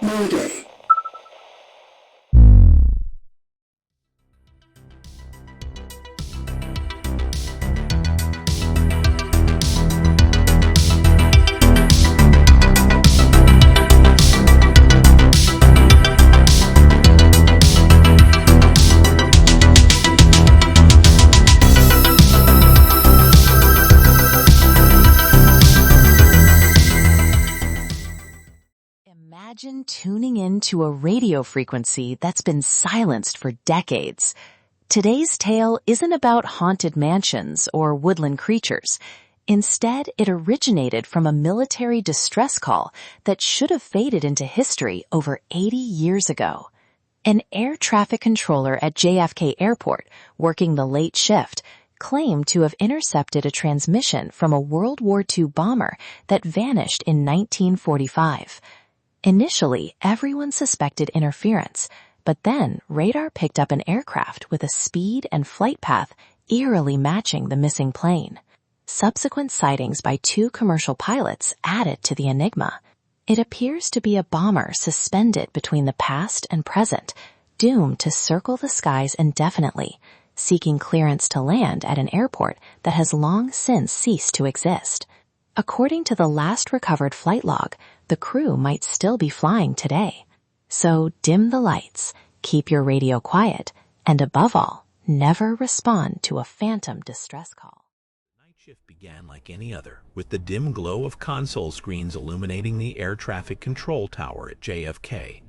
Mayday. Imagine tuning in to a radio frequency that's been silenced for decades. Today's tale isn't about haunted mansions or woodland creatures. Instead, it originated from a military distress call that should have faded into history over 80 years ago. An air traffic controller at JFK Airport, working the late shift, claimed to have intercepted a transmission from a World War II bomber that vanished in 1945. Initially, everyone suspected interference, but then radar picked up an aircraft with a speed and flight path eerily matching the missing plane. Subsequent sightings by two commercial pilots added to the enigma. It appears to be a bomber suspended between the past and present, doomed to circle the skies indefinitely, seeking clearance to land at an airport that has long since ceased to exist. According to the last recovered flight log, the crew might still be flying today. So dim the lights, keep your radio quiet, and above all, never respond to a phantom distress call. The night shift began like any other, with the dim glow of console screens illuminating the air traffic control tower at JFK.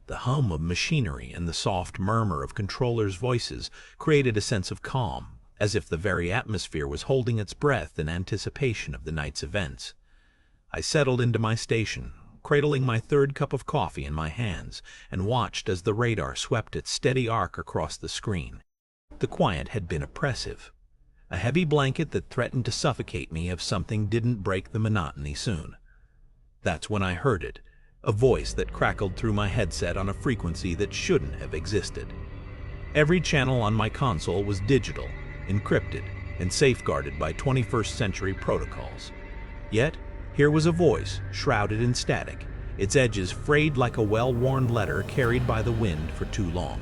The hum of machinery and the soft murmur of controllers' voices created a sense of calm, as if the very atmosphere was holding its breath in anticipation of the night's events. I settled into my station, cradling my third cup of coffee in my hands, and watched as the radar swept its steady arc across the screen. The quiet had been oppressive, a heavy blanket that threatened to suffocate me if something didn't break the monotony soon. That's when I heard it, a voice that crackled through my headset on a frequency that shouldn't have existed. Every channel on my console was digital, encrypted, and safeguarded by 21st century protocols. Yet, here was a voice, shrouded in static, its edges frayed like a well-worn letter carried by the wind for too long.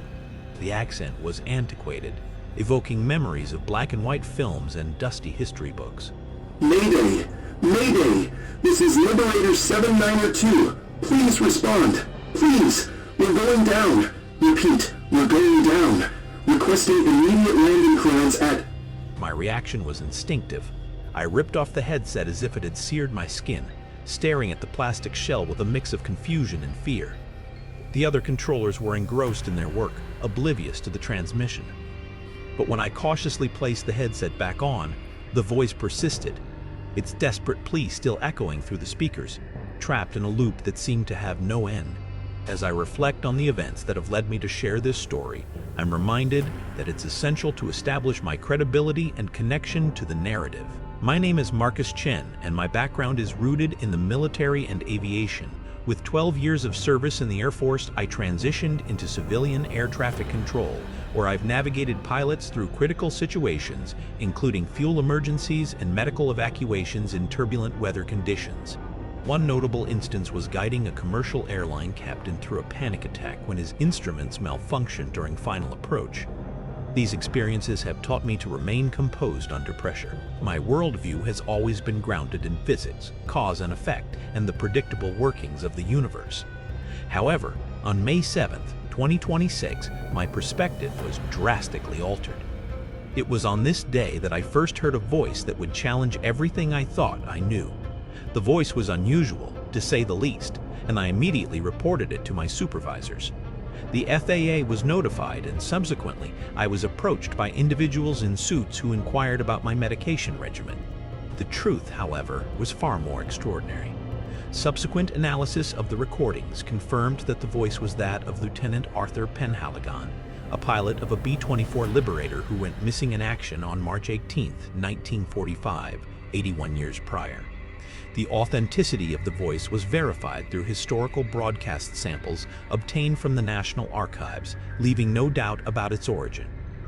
The accent was antiquated, evoking memories of black-and-white films and dusty history books. Mayday! Mayday! This is Liberator 792. Please respond. Please! We're going down. Repeat, we're going down. Requesting immediate landing clearance at... My reaction was instinctive. I ripped off the headset as if it had seared my skin, staring at the plastic shell with a mix of confusion and fear. The other controllers were engrossed in their work, oblivious to the transmission. But when I cautiously placed the headset back on, the voice persisted, its desperate plea still echoing through the speakers, trapped in a loop that seemed to have no end. As I reflect on the events that have led me to share this story, I'm reminded that it's essential to establish my credibility and connection to the narrative. My name is Marcus Chen, and my background is rooted in the military and aviation. With 12 years of service in the Air Force, I transitioned into civilian air traffic control, where I've navigated pilots through critical situations, including fuel emergencies and medical evacuations in turbulent weather conditions. One notable instance was guiding a commercial airline captain through a panic attack when his instruments malfunctioned during final approach. These experiences have taught me to remain composed under pressure. My worldview has always been grounded in physics, cause and effect, and the predictable workings of the universe. However, on May 7th, 2026, my perspective was drastically altered. It was on this day that I first heard a voice that would challenge everything I thought I knew. The voice was unusual, to say the least, and I immediately reported it to my supervisors. The FAA was notified, and subsequently, I was approached by individuals in suits who inquired about my medication regimen. The truth, however, was far more extraordinary. Subsequent analysis of the recordings confirmed that the voice was that of Lieutenant Arthur Penhaligon, a pilot of a B-24 Liberator who went missing in action on March 18, 1945, 81 years prior. The authenticity of the voice was verified through historical broadcast samples obtained from the National Archives, leaving no doubt about its origin.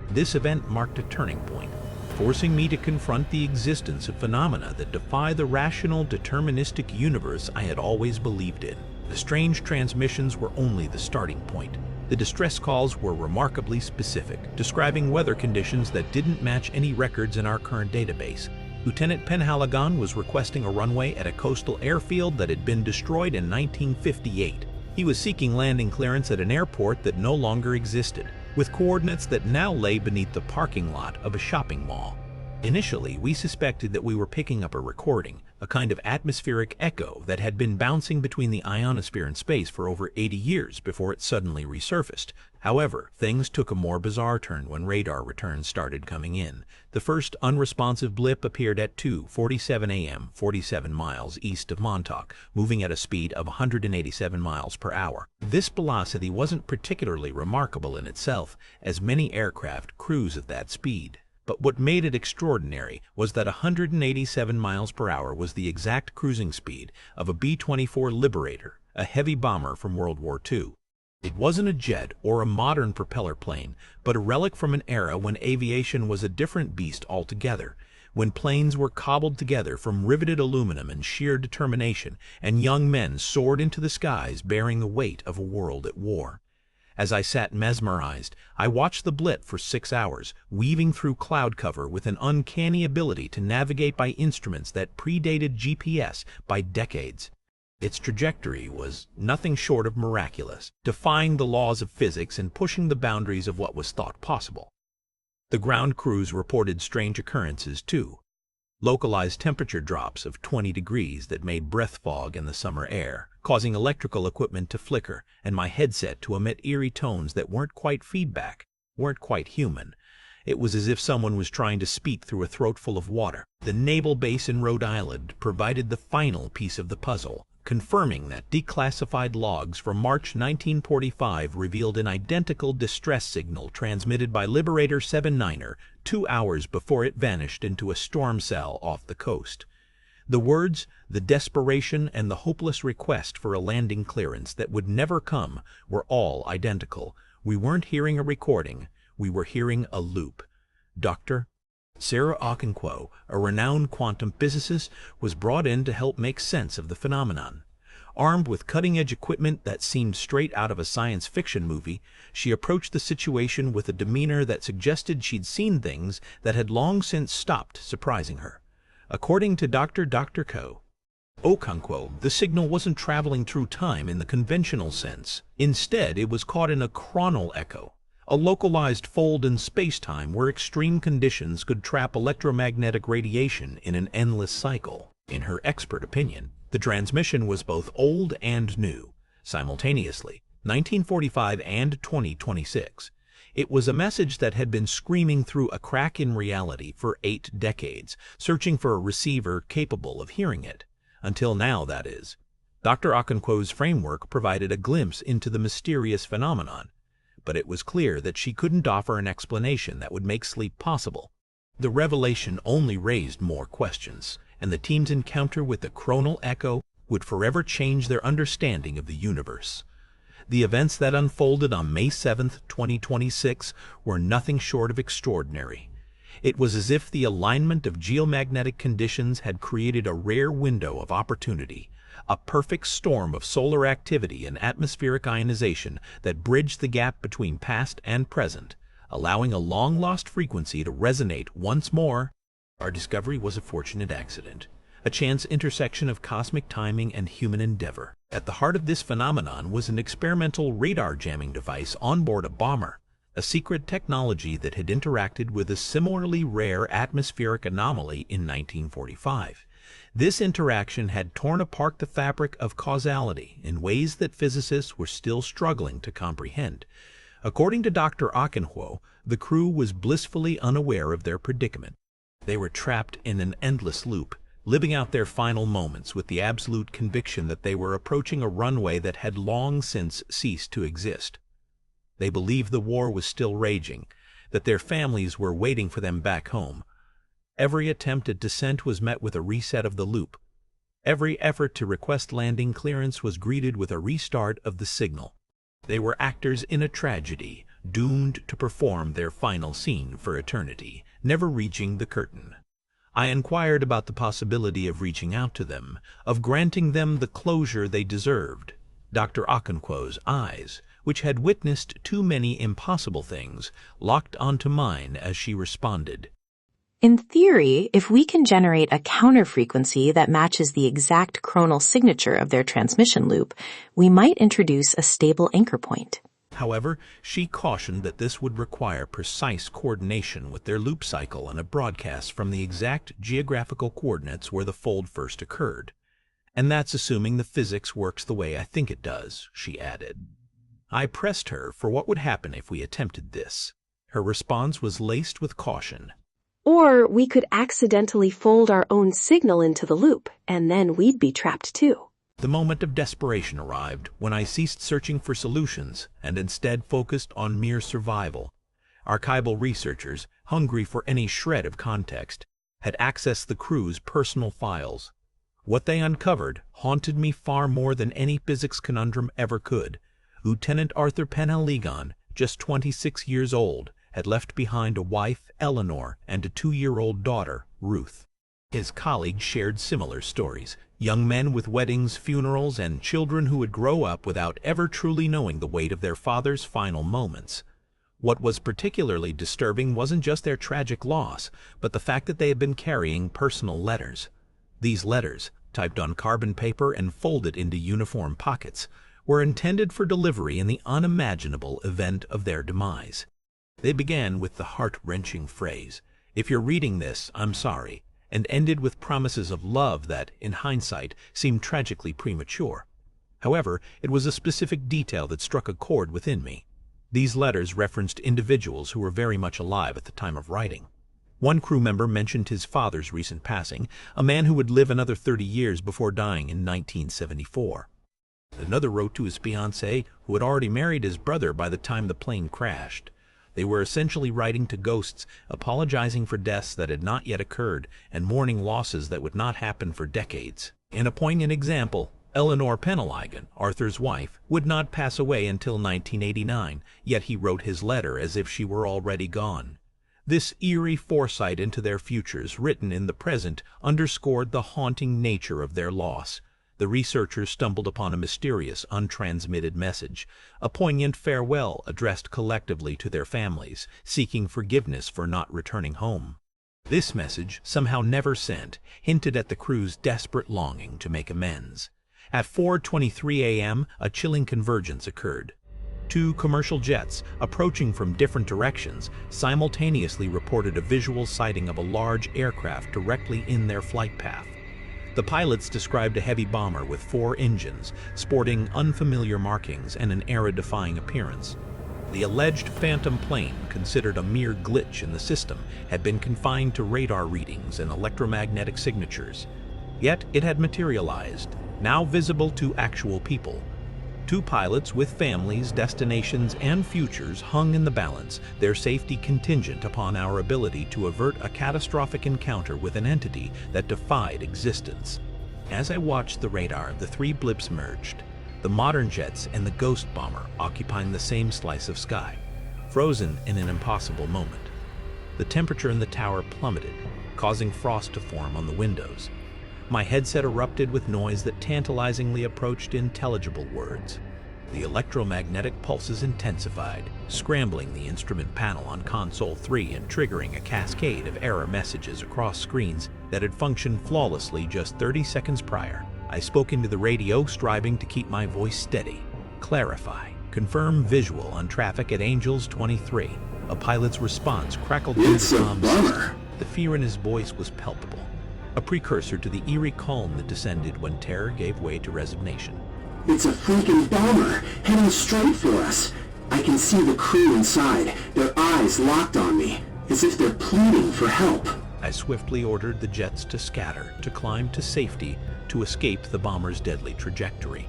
This event marked a turning point. forcing me to confront the existence of phenomena that defy the rational, deterministic universe I had always believed in. The strange transmissions were only the starting point. The distress calls were remarkably specific, describing weather conditions that didn't match any records in our current database. Lieutenant Penhaligon was requesting a runway at a coastal airfield that had been destroyed in 1958. He was seeking landing clearance at an airport that no longer existed, with coordinates that now lay beneath the parking lot of a shopping mall. Initially, we suspected that we were picking up a recording, a kind of atmospheric echo that had been bouncing between the ionosphere and space for over 80 years before it suddenly resurfaced. However, things took a more bizarre turn when radar returns started coming in. The first unresponsive blip appeared at 2:47 a.m., 47 miles east of Montauk, moving at a speed of 187 miles per hour. This velocity wasn't particularly remarkable in itself, as many aircraft cruise at that speed. But what made it extraordinary was that 187 miles per hour was the exact cruising speed of a B-24 Liberator, a heavy bomber from World War II. It wasn't a jet or a modern propeller plane, but a relic from an era when aviation was a different beast altogether, when planes were cobbled together from riveted aluminum and sheer determination, and young men soared into the skies bearing the weight of a world at war. As I sat mesmerized, I watched the blip for 6 hours, weaving through cloud cover with an uncanny ability to navigate by instruments that predated GPS by decades. Its trajectory was nothing short of miraculous, defying the laws of physics and pushing the boundaries of what was thought possible. The ground crews reported strange occurrences too. Localized temperature drops of 20 degrees that made breath fog in the summer air, causing electrical equipment to flicker and my headset to emit eerie tones that weren't quite feedback, weren't quite human. It was as if someone was trying to speak through a throat full of water. The naval base in Rhode Island provided the final piece of the puzzle, confirming that declassified logs from March 1945 revealed an identical distress signal transmitted by Liberator 79er 2 hours before it vanished into a storm cell off the coast. The words, the desperation, and the hopeless request for a landing clearance that would never come were all identical. We weren't hearing a recording, we were hearing a loop. Dr. Sarah Okonkwo, a renowned quantum physicist, was brought in to help make sense of the phenomenon. Armed with cutting-edge equipment that seemed straight out of a science fiction movie, she approached the situation with a demeanor that suggested she'd seen things that had long since stopped surprising her. According to Dr. Okonkwo, the signal wasn't traveling through time in the conventional sense. Instead, it was caught in a chronal echo, a localized fold in space-time where extreme conditions could trap electromagnetic radiation in an endless cycle. In her expert opinion, the transmission was both old and new, simultaneously, 1945 and 2026. It was a message that had been screaming through a crack in reality for 8 decades, searching for a receiver capable of hearing it. Until now, that is. Dr. Okonkwo's framework provided a glimpse into the mysterious phenomenon, but it was clear that she couldn't offer an explanation that would make sleep possible. The revelation only raised more questions, and the team's encounter with the chronal echo would forever change their understanding of the universe. The events that unfolded on May 7, 2026 were nothing short of extraordinary. It was as if the alignment of geomagnetic conditions had created a rare window of opportunity, a perfect storm of solar activity and atmospheric ionization that bridged the gap between past and present, allowing a long-lost frequency to resonate once more. Our discovery was a fortunate accident, a chance intersection of cosmic timing and human endeavor. At the heart of this phenomenon was an experimental radar jamming device on board a bomber, a secret technology that had interacted with a similarly rare atmospheric anomaly in 1945. This interaction had torn apart the fabric of causality in ways that physicists were still struggling to comprehend. According to Dr. Okonkwo, the crew was blissfully unaware of their predicament. They were trapped in an endless loop, living out their final moments with the absolute conviction that they were approaching a runway that had long since ceased to exist. They believed the war was still raging, that their families were waiting for them back home. Every attempt at descent was met with a reset of the loop. Every effort to request landing clearance was greeted with a restart of the signal. They were actors in a tragedy, doomed to perform their final scene for eternity, never reaching the curtain. I inquired about the possibility of reaching out to them, of granting them the closure they deserved. Dr. Okonkwo's eyes, which had witnessed too many impossible things, locked onto mine as she responded. In theory, if we can generate a counterfrequency that matches the exact chronal signature of their transmission loop, we might introduce a stable anchor point. However, she cautioned that this would require precise coordination with their loop cycle and a broadcast from the exact geographical coordinates where the fold first occurred. And that's assuming the physics works the way I think it does, she added. I pressed her for what would happen if we attempted this. Her response was laced with caution. Or we could accidentally fold our own signal into the loop, and then we'd be trapped too. The moment of desperation arrived when I ceased searching for solutions and instead focused on mere survival. Archival researchers, hungry for any shred of context, had accessed the crew's personal files. What they uncovered haunted me far more than any physics conundrum ever could. Lieutenant Arthur Penhaligon, just 26 years old, had left behind a wife, Eleanor, and a 2-year-old daughter, Ruth. His colleagues shared similar stories, young men with weddings, funerals, and children who would grow up without ever truly knowing the weight of their father's final moments. What was particularly disturbing wasn't just their tragic loss, but the fact that they had been carrying personal letters. These letters, typed on carbon paper and folded into uniform pockets, were intended for delivery in the unimaginable event of their demise. They began with the heart-wrenching phrase, "If you're reading this, I'm sorry," and ended with promises of love that, in hindsight, seemed tragically premature. However, it was a specific detail that struck a chord within me. These letters referenced individuals who were very much alive at the time of writing. One crew member mentioned his father's recent passing, a man who would live another 30 years before dying in 1974. Another wrote to his fiancée, who had already married his brother by the time the plane crashed. They were essentially writing to ghosts, apologizing for deaths that had not yet occurred and mourning losses that would not happen for decades. In a poignant example, Eleanor Penhaligon, Arthur's wife, would not pass away until 1989, yet he wrote his letter as if she were already gone. This eerie foresight into their futures, written in the present, underscored the haunting nature of their loss. The researchers stumbled upon a mysterious, untransmitted message, a poignant farewell addressed collectively to their families, seeking forgiveness for not returning home. This message, somehow never sent, hinted at the crew's desperate longing to make amends. At 4:23 a.m., a chilling convergence occurred. 2 commercial jets, approaching from different directions, simultaneously reported a visual sighting of a large aircraft directly in their flight path. The pilots described a heavy bomber with 4 engines, sporting unfamiliar markings and an era-defying appearance. The alleged phantom plane, considered a mere glitch in the system, had been confined to radar readings and electromagnetic signatures. Yet it had materialized, now visible to actual people. 2 pilots with families, destinations, and futures hung in the balance, their safety contingent upon our ability to avert a catastrophic encounter with an entity that defied existence. As I watched the radar, the 3 blips merged, the modern jets and the ghost bomber occupying the same slice of sky, frozen in an impossible moment. The temperature in the tower plummeted, causing frost to form on the windows. My headset erupted with noise that tantalizingly approached intelligible words. The electromagnetic pulses intensified, scrambling the instrument panel on Console 3 and triggering a cascade of error messages across screens that had functioned flawlessly just 30 seconds prior. I spoke into the radio, striving to keep my voice steady. Clarify. Confirm visual on traffic at Angels 23. A pilot's response crackled through the comms system. The fear in his voice was palpable, a precursor to the eerie calm that descended when terror gave way to resignation. It's a freaking bomber, heading straight for us. I can see the crew inside, their eyes locked on me, as if they're pleading for help. I swiftly ordered the jets to scatter, to climb to safety, to escape the bomber's deadly trajectory.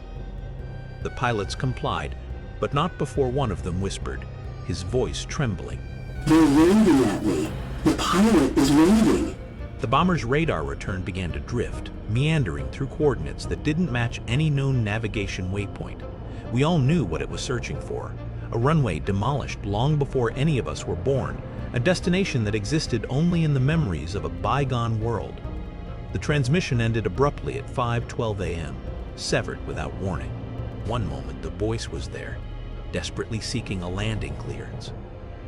The pilots complied, but not before one of them whispered, his voice trembling. They're waving at me. The pilot is waving. The bomber's radar return began to drift, meandering through coordinates that didn't match any known navigation waypoint. We all knew what it was searching for, a runway demolished long before any of us were born, a destination that existed only in the memories of a bygone world. The transmission ended abruptly at 5:12 a.m., severed without warning. One moment the voice was there, desperately seeking a landing clearance.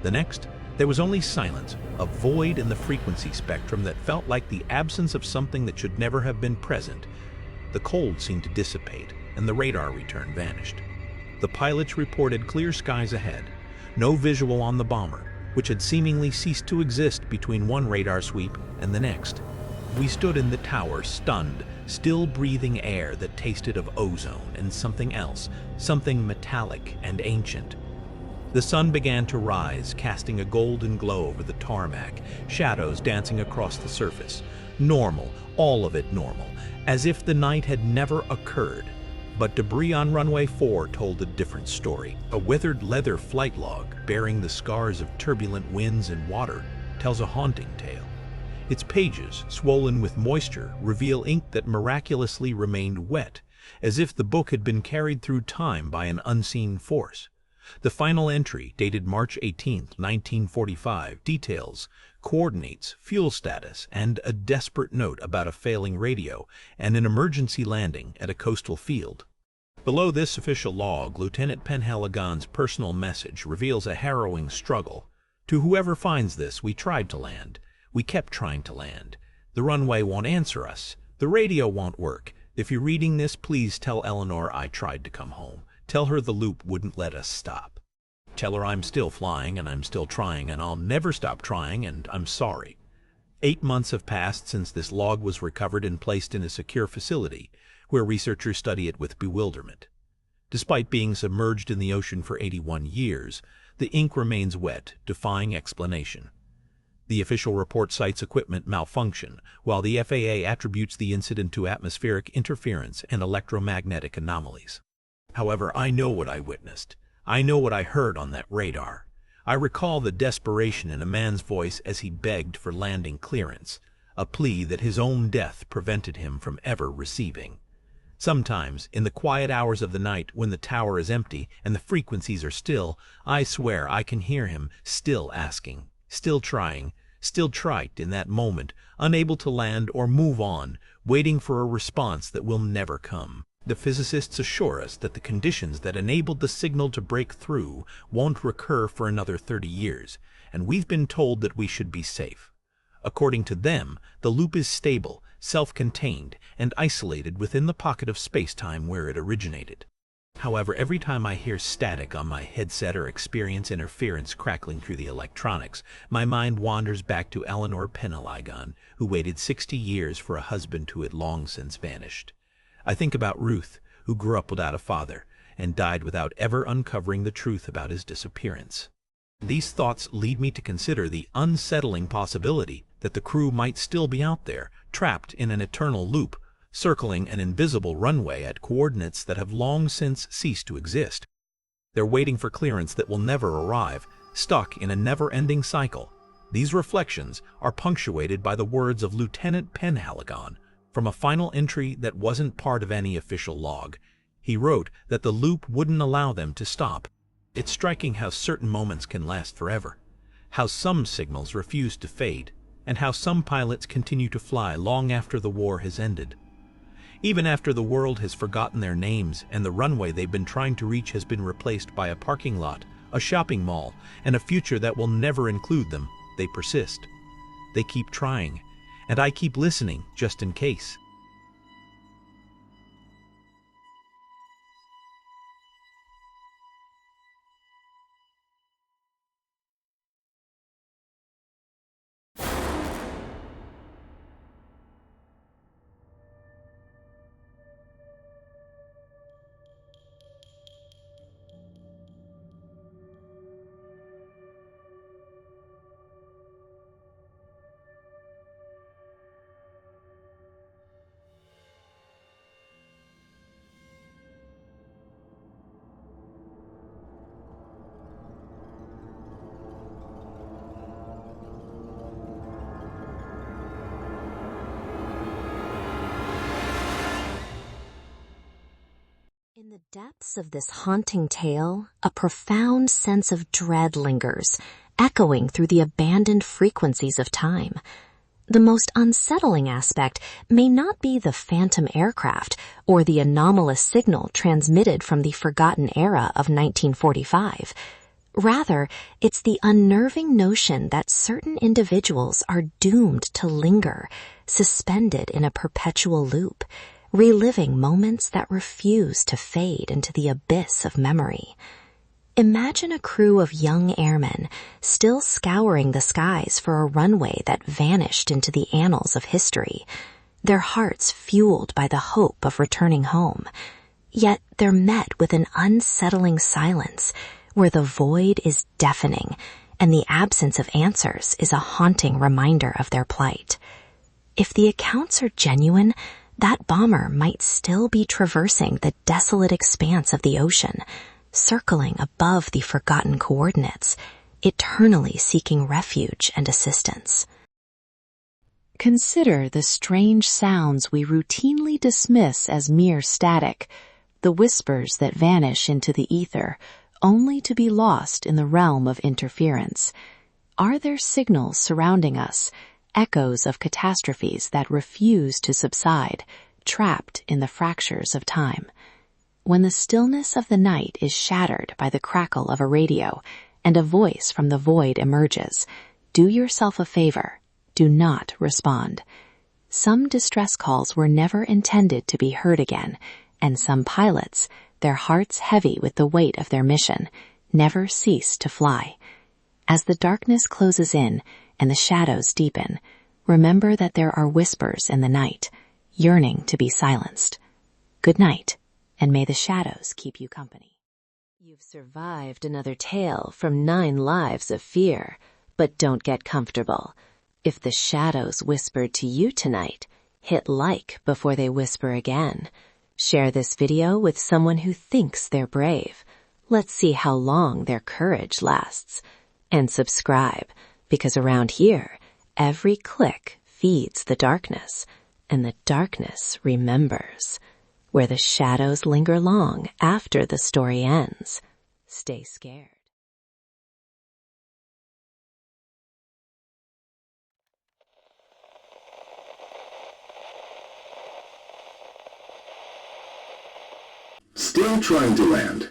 The next, there was only silence, a void in the frequency spectrum that felt like the absence of something that should never have been present. The cold seemed to dissipate, and the radar return vanished. The pilots reported clear skies ahead, no visual on the bomber, which had seemingly ceased to exist between one radar sweep and the next. We stood in the tower, stunned, still breathing air that tasted of ozone and something else, something metallic and ancient. The sun began to rise, casting a golden glow over the tarmac, shadows dancing across the surface. Normal, all of it normal, as if the night had never occurred. But debris on runway 4 told a different story. A withered leather flight log, bearing the scars of turbulent winds and water, tells a haunting tale. Its pages, swollen with moisture, reveal ink that miraculously remained wet, as if the book had been carried through time by an unseen force. The final entry, dated March 18, 1945, details coordinates, fuel status, and a desperate note about a failing radio and an emergency landing at a coastal field. Below this official log, Lieutenant Penhaligon's personal message reveals a harrowing struggle. To whoever finds this, we tried to land. We kept trying to land. The runway won't answer us. The radio won't work. If you're reading this, please tell Eleanor I tried to come home. Tell her the loop wouldn't let us stop. Tell her I'm still flying and I'm still trying and I'll never stop trying and I'm sorry. 8 months have passed since this log was recovered and placed in a secure facility where researchers study it with bewilderment. Despite being submerged in the ocean for 81 years, the ink remains wet, defying explanation. The official report cites equipment malfunction, while the FAA attributes the incident to atmospheric interference and electromagnetic anomalies. However, I know what I witnessed. I know what I heard on that radar. I recall the desperation in a man's voice as he begged for landing clearance, a plea that his own death prevented him from ever receiving. Sometimes, in the quiet hours of the night when the tower is empty and the frequencies are still, I swear I can hear him still asking, still trying, still trite in that moment, unable to land or move on, waiting for a response that will never come. The physicists assure us that the conditions that enabled the signal to break through won't recur for another 30 years, and we've been told that we should be safe. According to them, the loop is stable, self-contained, and isolated within the pocket of space-time where it originated. However, every time I hear static on my headset or experience interference crackling through the electronics, my mind wanders back to Eleanor Penhaligon, who waited 60 years for a husband who had long since vanished. I think about Ruth, who grew up without a father and died without ever uncovering the truth about his disappearance. These thoughts lead me to consider the unsettling possibility that the crew might still be out there, trapped in an eternal loop, circling an invisible runway at coordinates that have long since ceased to exist. They're waiting for clearance that will never arrive, stuck in a never-ending cycle. These reflections are punctuated by the words of Lieutenant Penhaligon, from a final entry that wasn't part of any official log. He wrote that the loop wouldn't allow them to stop. It's striking how certain moments can last forever, how some signals refuse to fade, and how some pilots continue to fly long after the war has ended. Even after the world has forgotten their names and the runway they've been trying to reach has been replaced by a parking lot, a shopping mall, and a future that will never include them, they persist. They keep trying. And I keep listening, just in case. In the depths of this haunting tale, a profound sense of dread lingers, echoing through the abandoned frequencies of time. The most unsettling aspect may not be the phantom aircraft or the anomalous signal transmitted from the forgotten era of 1945. Rather, it's the unnerving notion that certain individuals are doomed to linger, suspended in a perpetual loop, reliving moments that refuse to fade into the abyss of memory. Imagine a crew of young airmen still scouring the skies for a runway that vanished into the annals of history, their hearts fueled by the hope of returning home. Yet they're met with an unsettling silence where the void is deafening and the absence of answers is a haunting reminder of their plight. If the accounts are genuine, that bomber might still be traversing the desolate expanse of the ocean, circling above the forgotten coordinates, eternally seeking refuge and assistance. Consider the strange sounds we routinely dismiss as mere static, the whispers that vanish into the ether, only to be lost in the realm of interference. Are there signals surrounding us, echoes of catastrophes that refuse to subside, trapped in the fractures of time? When the stillness of the night is shattered by the crackle of a radio and a voice from the void emerges, do yourself a favor. Do not respond. Some distress calls were never intended to be heard again, and some pilots, their hearts heavy with the weight of their mission, never cease to fly. As the darkness closes in and the shadows deepen, remember that there are whispers in the night, yearning to be silenced. Good night, and may the shadows keep you company. You've survived another tale from 9 lives of fear, but don't get comfortable. If the shadows whispered to you tonight, hit like before they whisper again. Share this video with someone who thinks they're brave. Let's see how long their courage lasts. And subscribe, because around here, every click feeds the darkness, and the darkness remembers. Where the shadows linger long after the story ends. Stay scared. Still trying to land.